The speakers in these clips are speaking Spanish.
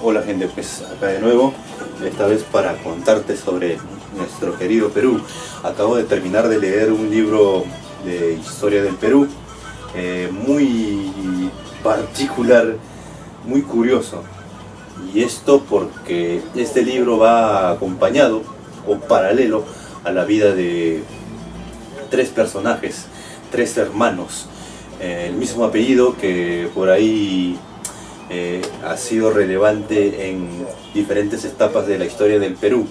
Hola gente, pues acá de nuevo, esta vez para contarte sobre nuestro querido Perú. Acabo de terminar de leer un libro de historia del Perú, muy particular, muy curioso. Y esto porque este libro va acompañado o paralelo a la vida de tres personajes, tres hermanos, el mismo apellido que por ahí ha sido relevante en diferentes etapas de la historia del Perú.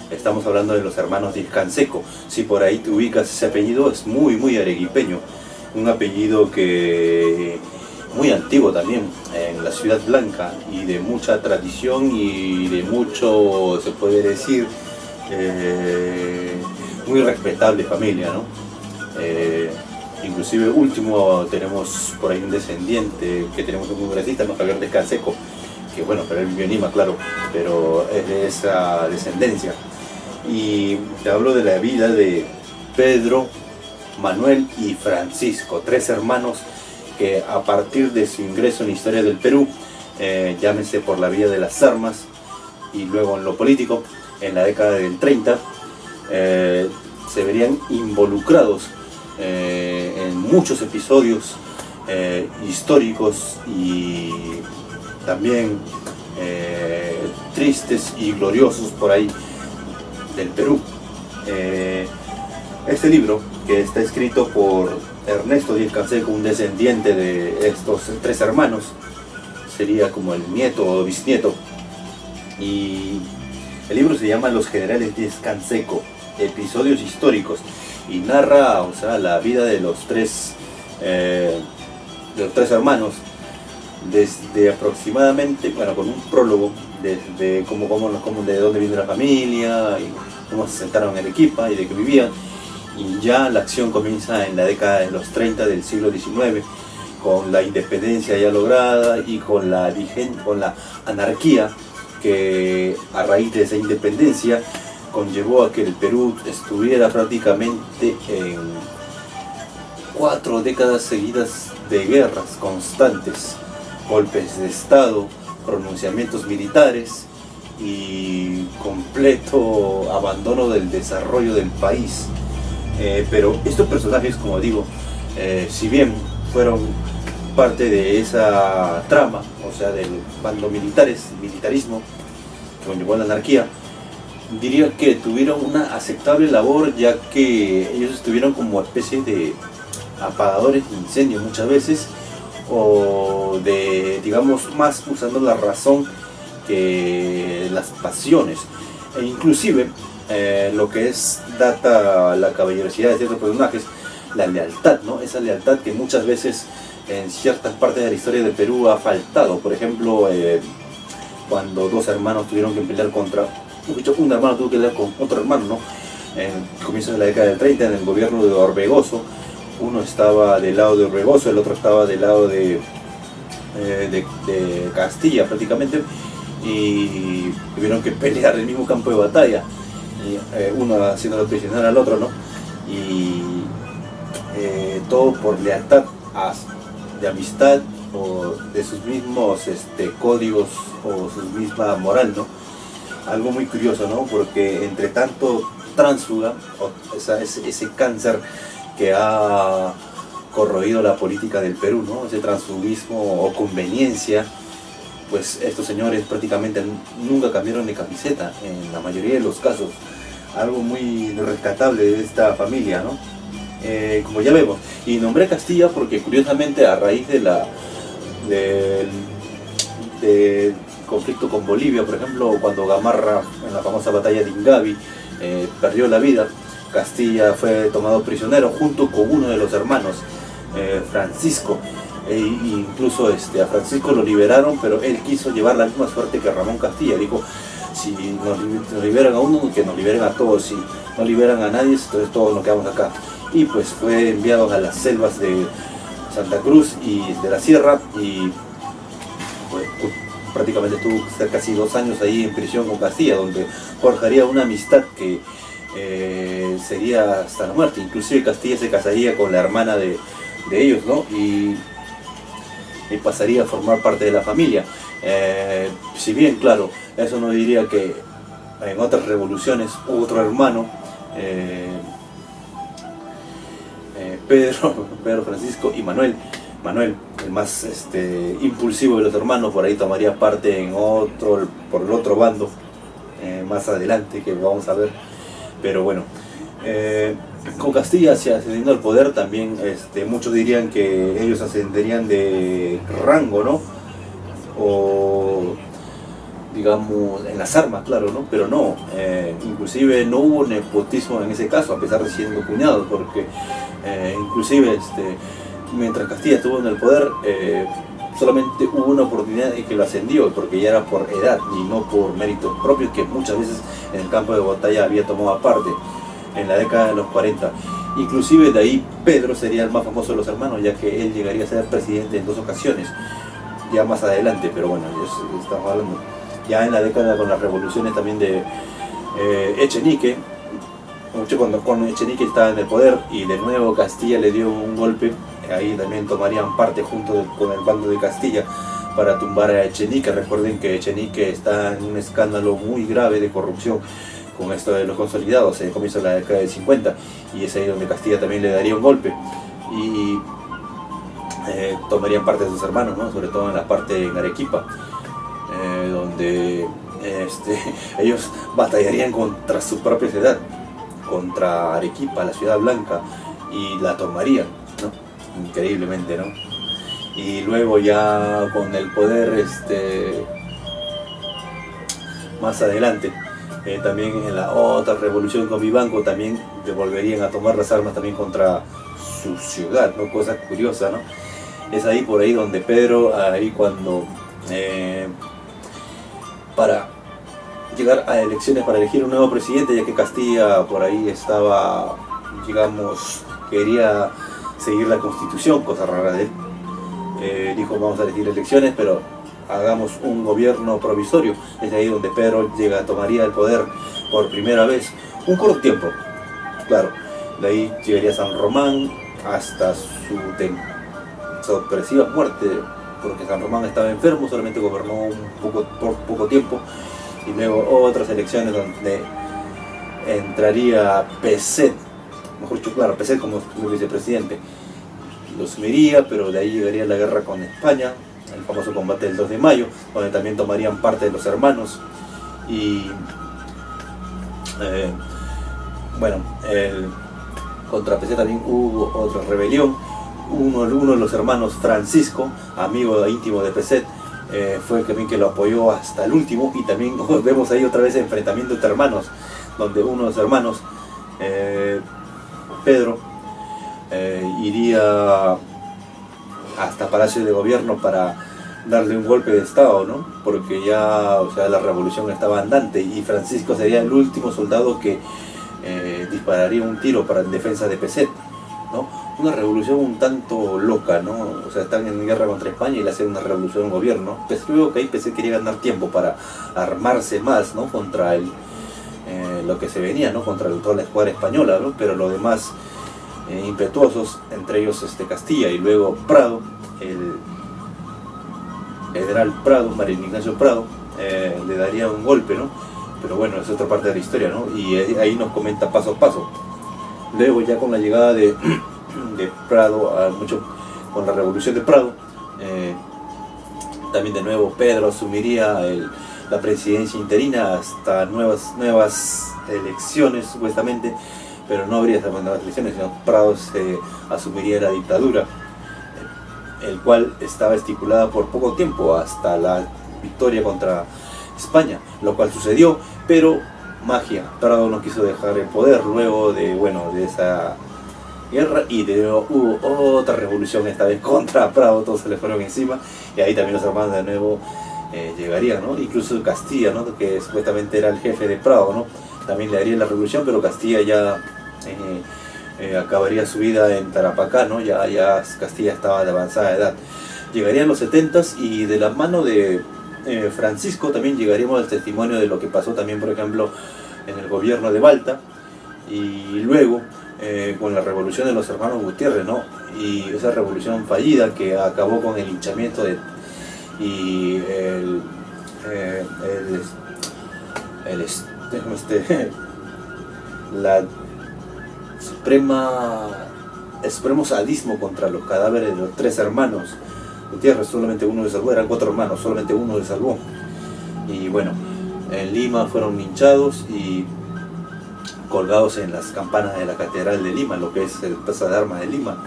Estamos hablando de los hermanos Díez Canseco. Si por ahí te ubicas ese apellido, es muy arequipeño, un apellido que muy antiguo también en la Ciudad Blanca y de mucha tradición y de mucho, se puede decir, muy respetable familia, ¿no? Inclusive último tenemos por ahí un descendiente que tenemos un congresista, ¿no? Javier Díez Canseco, que bueno, pero él vivió en Lima, claro, pero es de esa descendencia. Y te hablo de la vida de Pedro, Manuel y Francisco, tres hermanos que a partir de su ingreso en la historia del Perú, llámese por la vía de las armas y luego en lo político, en la década del 30, se verían involucrados en muchos episodios históricos y también tristes y gloriosos por ahí del Perú. Este libro, que está escrito por Ernesto Díez Canseco, un descendiente de estos tres hermanos, sería como el nieto o bisnieto, y el libro se llama Los Generales Díez Canseco, episodios históricos, y narra, o sea, la vida de los tres hermanos desde aproximadamente, bueno, con un prólogo desde de dónde viene la familia y cómo se sentaron en Arequipa y de qué vivían. Y ya la acción comienza en la década de los 30 del siglo XIX, con la independencia ya lograda y con la anarquía que a raíz de esa independencia conllevó a que el Perú estuviera prácticamente en 4 décadas seguidas de guerras constantes, golpes de estado, pronunciamientos militares y completo abandono del desarrollo del país. Pero estos personajes, como digo, si bien fueron parte de esa trama, o sea, del bando militarismo que conllevó a la anarquía, diría que tuvieron una aceptable labor, ya que ellos estuvieron como especie de apagadores de incendios muchas veces, o de, digamos, más usando la razón que las pasiones, e inclusive lo que es data la caballerosidad de ciertos personajes, la lealtad, ¿no? Esa lealtad que muchas veces en ciertas partes de la historia del Perú ha faltado. Por ejemplo, cuando dos hermanos tuvieron que pelear un hermano tuvo que pelear con otro hermano, ¿no? En el comienzo de la década del 30, en el gobierno de Orbegoso, uno estaba del lado de Orbegoso, el otro estaba del lado de Castilla prácticamente, y tuvieron que pelear en el mismo campo de batalla, y uno haciéndolo prisionero al otro, ¿no? Y todo por lealtad de amistad o de sus mismos códigos o su misma moral, ¿no? Algo muy curioso, ¿no? Porque entre tanto tránsfuga, ese cáncer que ha corroído la política del Perú, ¿no? Ese transfugismo o conveniencia, pues estos señores prácticamente nunca cambiaron de camiseta en la mayoría de los casos. Algo muy rescatable de esta familia, ¿no? Como ya vemos, y nombré Castilla porque curiosamente a raíz del conflicto con Bolivia, por ejemplo, cuando Gamarra en la famosa batalla de Ingavi perdió la vida, Castilla fue tomado prisionero junto con uno de los hermanos, Francisco. Incluso a Francisco lo liberaron, pero él quiso llevar la misma suerte que Ramón Castilla. Dijo, si nos liberan a uno, que nos liberen a todos. Si no liberan a nadie, entonces todos nos quedamos acá. Y pues fue enviado a las selvas de Santa Cruz y de la Sierra, y pues, prácticamente estuvo casi 2 años ahí en prisión con Castilla, donde forjaría una amistad que sería hasta la muerte. Inclusive Castilla se casaría con la hermana de ellos, ¿no? Y y pasaría a formar parte de la familia. Si bien, claro, eso no diría que en otras revoluciones hubo otro hermano, Pedro Francisco y Manuel, el más impulsivo de los hermanos, por ahí tomaría parte en por el otro bando, más adelante, que vamos a ver. Pero bueno, con Castilla se ascendiendo al poder también, muchos dirían que ellos ascenderían de rango, ¿no? O digamos en las armas, claro, ¿no? Pero no, inclusive no hubo nepotismo en ese caso, a pesar de siendo cuñados, porque inclusive mientras Castilla estuvo en el poder, solamente hubo una oportunidad en que lo ascendió, porque ya era por edad y no por méritos propios, que muchas veces en el campo de batalla había tomado parte en la década de los 40. Inclusive de ahí Pedro sería el más famoso de los hermanos, ya que él llegaría a ser presidente en 2 ocasiones, ya más adelante, pero bueno, ya estamos hablando ya en la década con las revoluciones también de Echenique, cuando Echenique estaba en el poder y de nuevo Castilla le dio un golpe, ahí también tomarían parte junto con el bando de Castilla para tumbar a Echenique. Recuerden que Echenique está en un escándalo muy grave de corrupción con esto de los consolidados, en el comienzo de la década del 50, y es ahí donde Castilla también le daría un golpe y tomarían parte de sus hermanos, ¿no? Sobre todo en la parte en Arequipa, donde ellos batallarían contra su propia ciudad, contra Arequipa, la ciudad blanca, y la tomarían, ¿no? Increíblemente, ¿no? Y luego ya con el poder más adelante, también en la otra revolución con Vivanco, también volverían a tomar las armas también contra su ciudad, ¿no? Cosa curiosa, ¿no? Es ahí por ahí donde Pedro, ahí cuando para llegar a elecciones para elegir un nuevo presidente, ya que Castilla por ahí estaba, digamos, quería seguir la constitución, cosa rara de él, dijo vamos a elegir elecciones, pero hagamos un gobierno provisorio. Es ahí donde Pedro tomaría el poder por primera vez, un corto tiempo, claro, de ahí llegaría a San Román hasta su sorpresiva muerte, porque San Román estaba enfermo, solamente gobernó por poco tiempo, y luego otras elecciones donde entraría Peset, mejor dicho, claro, Peset como vicepresidente, lo sumiría, pero de ahí llegaría la guerra con España, el famoso combate del 2 de mayo, donde también tomarían parte de los hermanos, y bueno, contra Peset también hubo otra rebelión. Uno de los hermanos, Francisco, amigo íntimo de Peset, fue también que lo apoyó hasta el último, y también vemos ahí otra vez enfrentamiento entre hermanos, donde uno de los hermanos, Pedro, iría hasta Palacio de Gobierno para darle un golpe de estado, ¿no? Porque ya, o sea, la revolución estaba andante, y Francisco sería el último soldado que dispararía un tiro en defensa de Peset, ¿no? Una revolución un tanto loca, ¿no? O sea, están en guerra contra España y le hacen una revolución al gobierno. Pues luego que ahí Peset quería ganar tiempo para armarse más, ¿no? Contra lo que se venía, ¿no? Contra toda la escuadra española, ¿no? Pero los demás impetuosos, entre ellos Castilla, y luego Prado, el general Prado, María Ignacio Prado, le daría un golpe, ¿no? Pero bueno, es otra parte de la historia, ¿no? Y ahí nos comenta paso a paso. Luego ya con la llegada de Prado, con la revolución de Prado, también de nuevo Pedro asumiría la presidencia interina hasta nuevas elecciones supuestamente, pero no habría esas nuevas elecciones, sino Prado asumiría la dictadura, el cual estaba estipulada por poco tiempo hasta la victoria contra España, lo cual sucedió, pero magia, Prado no quiso dejar el poder luego de esa guerra, y hubo otra revolución, esta vez contra Prado, todos se le fueron encima, y ahí también los hermanos de nuevo llegarían, ¿no? Incluso Castilla, ¿no? Que supuestamente era el jefe de Prado, ¿no? También le haría la revolución, pero Castilla ya acabaría su vida en Tarapacá, ¿no? Ya Castilla estaba de avanzada edad. Llegarían los 70s, y de la mano de Francisco también llegaríamos al testimonio de lo que pasó también, por ejemplo, en el gobierno de Balta, y luego con la revolución de los hermanos Gutiérrez, ¿no? Y esa revolución fallida que acabó con el linchamiento y la el supremo sadismo contra los cadáveres de los 3 hermanos Gutiérrez. Solamente uno se salvó, eran 4 hermanos, solamente uno se salvó. Y bueno, en Lima fueron linchados y colgados en las campanas de la Catedral de Lima, lo que es el Plaza de Armas de Lima.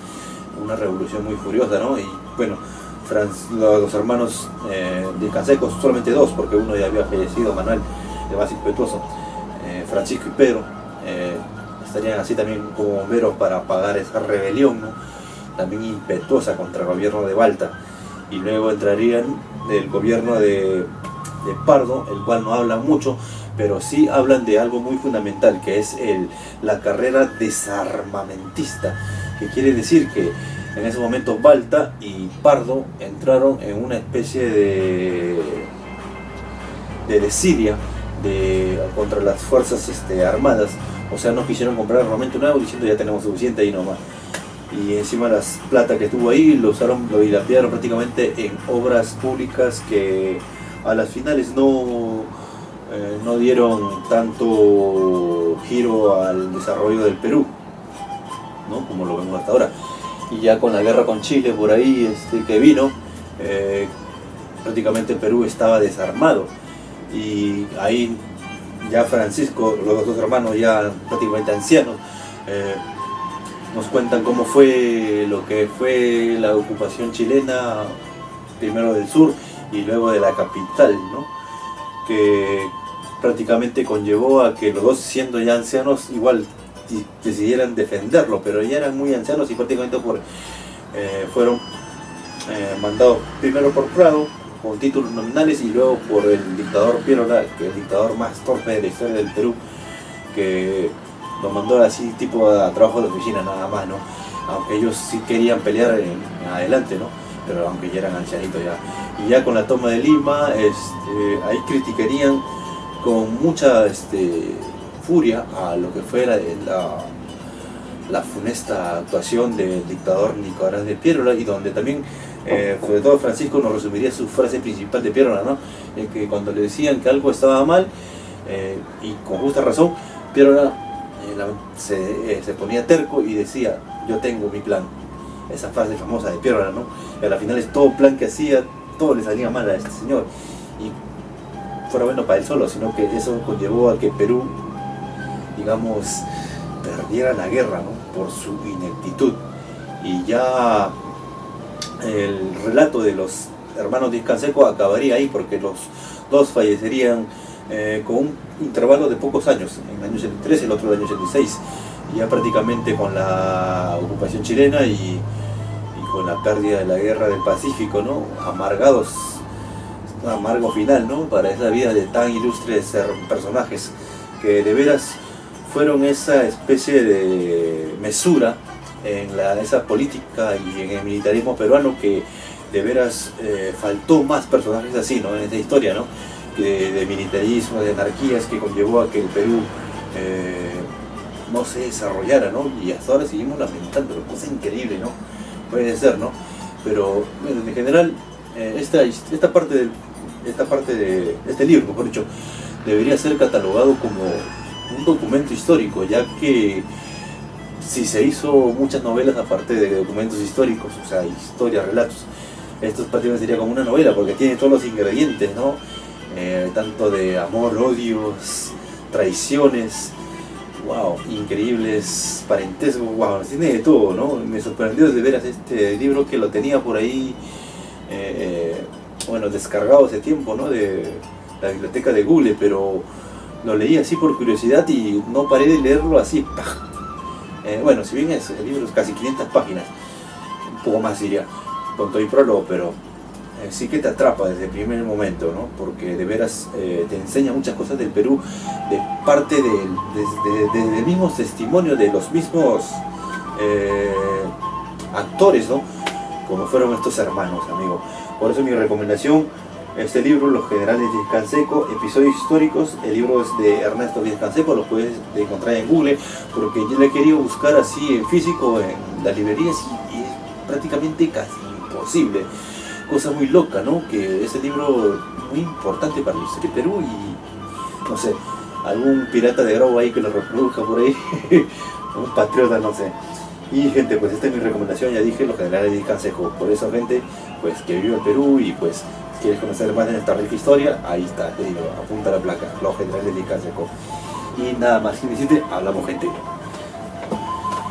Una revolución muy furiosa, ¿no? Y bueno, los hermanos de Canseco, solamente 2, porque uno ya había fallecido, Manuel, el más impetuoso, Francisco y Pedro, estarían así también como bomberos para apagar esa rebelión, ¿no? También impetuosa contra el gobierno de Balta. Y luego entrarían el gobierno de Pardo, el cual no habla mucho, pero sí hablan de algo muy fundamental, que es la carrera desarmamentista, que quiere decir que en ese momento Balta y Pardo entraron en una especie de desidia contra las fuerzas armadas. O sea, no quisieron comprar armamento nuevo diciendo ya tenemos suficiente ahí nomás. Y encima las plata que estuvo ahí lo usaron, lo dilapidaron prácticamente en obras públicas que a las finales no dieron tanto giro al desarrollo del Perú, ¿no? Como lo vemos hasta ahora. Y ya con la guerra con Chile por ahí que vino, prácticamente el Perú estaba desarmado. Y ahí ya Francisco, los 2 hermanos ya prácticamente ancianos, nos cuentan cómo fue lo que fue la ocupación chilena, primero del sur y luego de la capital, ¿no? Que prácticamente conllevó a que los 2, siendo ya ancianos, igual decidieran defenderlo, pero ya eran muy ancianos y prácticamente fueron mandados primero por Prado con títulos nominales y luego por el dictador Pierola, que es el dictador más torpe de la historia del Perú, que lo mandó así tipo a trabajo de oficina nada más, ¿no? Aunque ellos sí querían pelear en adelante, ¿no? Pero aunque ya eran ancianitos ya. Y ya con la toma de Lima, ahí criticarían con mucha furia a lo que fue la funesta actuación del dictador Nicolás de Pierola, y donde también sobre todo Francisco nos resumiría su frase principal de Pierola, ¿no? Que cuando le decían que algo estaba mal, y con justa razón, Pierola se ponía terco y decía: yo tengo mi plan. Esa frase famosa de Pierola, ¿no? Y a la final es todo plan que hacía, todo le salía mal a este señor, y fuera bueno para él solo, sino que eso conllevó a que Perú, digamos, perdiera la guerra, ¿no? Por su ineptitud. Y ya el relato de los hermanos Díaz Canseco acabaría ahí, porque los 2 fallecerían con un intervalo de pocos años, en el año 83, el otro en el año 86, ya prácticamente con la ocupación chilena y con la pérdida de la guerra del Pacífico, ¿no? Amargados, un amargo final, ¿no? Para esa vida de tan ilustres personajes, que de veras fueron esa especie de mesura en esa política y en el militarismo peruano, que de veras faltó más personajes así, ¿no? En esta historia, ¿no? De militarismo, de anarquías, que conllevó a que el Perú no se desarrollara, ¿no? Y hasta ahora seguimos lamentándolo, cosa increíble, ¿no? Puede ser, ¿no? Pero bueno, en general esta parte de este libro, mejor dicho, debería ser catalogado como un documento histórico, ya que si se hizo muchas novelas aparte de documentos históricos, o sea, historias, relatos, esto prácticamente sería como una novela, porque tiene todos los ingredientes, ¿no? Tanto de amor, odios, traiciones, wow, increíbles parentescos, wow, tiene de todo, ¿no? Me sorprendió de veras este libro, que lo tenía por ahí, bueno, descargado hace tiempo, ¿no? De la biblioteca de Google, pero lo leí así por curiosidad y no paré de leerlo así. Bueno, si bien el libro es casi 500 páginas, un poco más diría, con todo y prólogo, pero sí que te atrapa desde el primer momento, ¿no? Porque de veras te enseña muchas cosas del Perú, de parte del mismo testimonio de los mismos actores, ¿no? Como fueron estos hermanos, amigo. Por eso mi recomendación, Este libro, Los Generales Díaz Canseco, episodios históricos, el libro es de Ernesto Díaz Canseco, lo puedes encontrar en Google, porque yo le he querido buscar así en físico en las librerías y es prácticamente casi imposible. Cosa muy loca, ¿no? Que es un libro muy importante para la historia de Perú y, no sé, algún pirata de Grau ahí que lo reproduzca por ahí, un patriota, no sé. Y gente, pues esta es mi recomendación, ya dije, Los Generales Díaz Canseco. Por eso, gente, pues que vive en Perú y pues quieres conocer más de esta rica historia, ahí está, te digo, apunta la placa, Los Generales Díaz Canseco. Y nada más, si necesite, hablamos, gente.